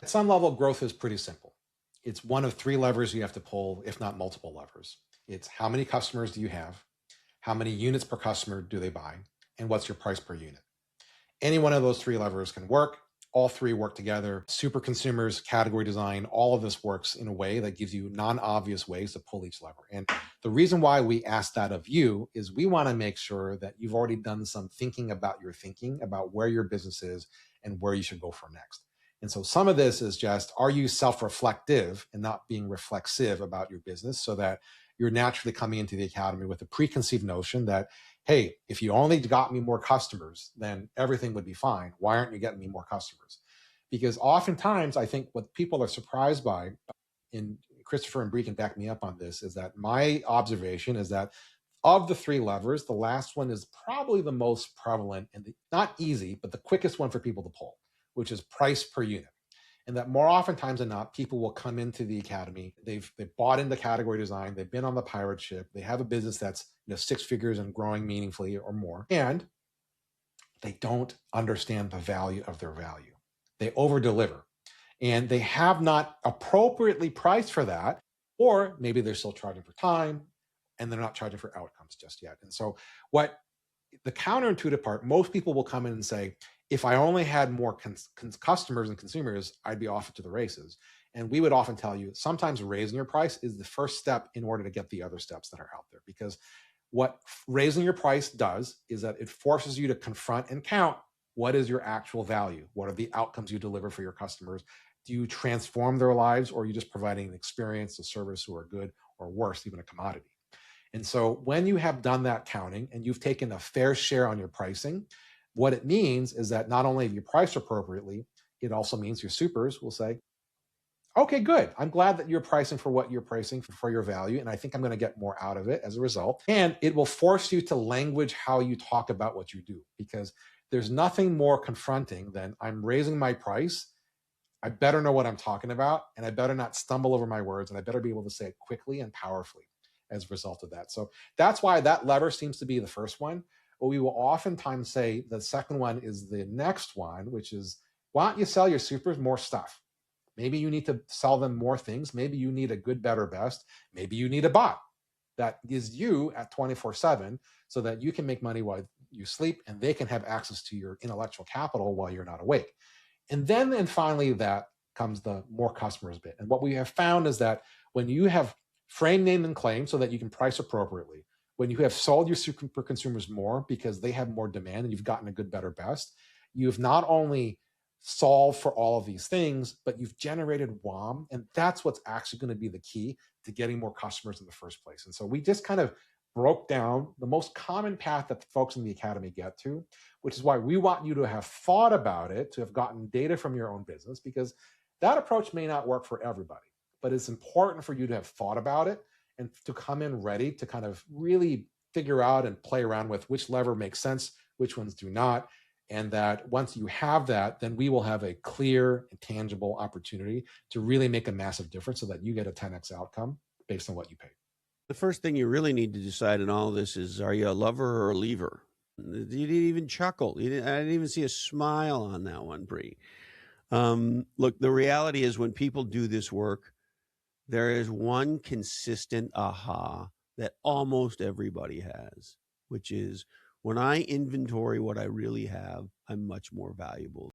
At some level, growth is pretty simple. It's one of three levers you have to pull, if not multiple levers. It's how many customers do you have? How many units per customer do they buy? And what's your price per unit? Any one of those three levers can work. All three work together. Super consumers, category design, all of this works in a way that gives you non-obvious ways to pull each lever. And the reason why we ask that of you is we want to make sure that you've already done some thinking about your thinking about where your business is and where you should go from next. And so some of this is just, are you self-reflective and not being reflexive about your business so that you're naturally coming into the academy with a preconceived notion that, hey, if you only got me more customers, then everything would be fine. Why aren't you getting me more customers? Because oftentimes, I think what people are surprised by, and Christopher and Bree can back me up on this, is that my observation is that of the three levers, the last one is probably the most prevalent and not easy, but the quickest one for people to pull, which is price per unit. And that more oftentimes than not, people will come into the academy. They've bought into category design. They've been on the pirate ship. They have a business that's six figures and growing meaningfully or more, and they don't understand the value of their value. They over deliver, and they have not appropriately priced for that, or maybe they're still charging for time, and they're not charging for outcomes just yet. And so, what the counterintuitive part, most people will come in and say, if I only had more customers and consumers, I'd be off to the races. And we would often tell you, sometimes raising your price is the first step in order to get the other steps that are out there. Because what raising your price does is that it forces you to confront and count what is your actual value? What are the outcomes you deliver for your customers? Do you transform their lives, or are you just providing an experience, a service, or a good, or worse, even a commodity? And so when you have done that counting and you've taken a fair share on your pricing, what it means is that not only have you priced appropriately, it also means your supers will say, okay, good. I'm glad that you're pricing for what you're pricing for your value. And I think I'm going to get more out of it as a result. And it will force you to language how you talk about what you do, because there's nothing more confronting than I'm raising my price. I better know what I'm talking about, and I better not stumble over my words, and I better be able to say it quickly and powerfully as a result of that. So that's why that lever seems to be the first one. But we will oftentimes say the second one is the next one, which is, why don't you sell your supers more stuff? Maybe you need to sell them more things. Maybe you need a good, better, best. Maybe you need a bot that is you at 24/7 so that you can make money while you sleep, and they can have access to your intellectual capital while you're not awake. And finally, that comes the more customers bit. And what we have found is that when you have frame, name, and claim so that you can price appropriately, when you have sold your super consumers more because they have more demand and you've gotten a good, better, best, you've not only solved for all of these things, but you've generated WOM. And that's what's actually going to be the key to getting more customers in the first place. And so we just kind of broke down the most common path that the folks in the academy get to, which is why we want you to have thought about it, to have gotten data from your own business, because that approach may not work for everybody, but it's important for you to have thought about it and to come in ready to kind of really figure out and play around with which lever makes sense, which ones do not. And that once you have that, then we will have a clear and tangible opportunity to really make a massive difference so that you get a 10x outcome based on what you pay. The first thing you really need to decide in all of this is, are you a lover or a leaver? You didn't even chuckle. I didn't even see a smile on that one, Bree. Look, the reality is when people do this work, there is one consistent aha that almost everybody has, which is, when I inventory what I really have, I'm much more valuable.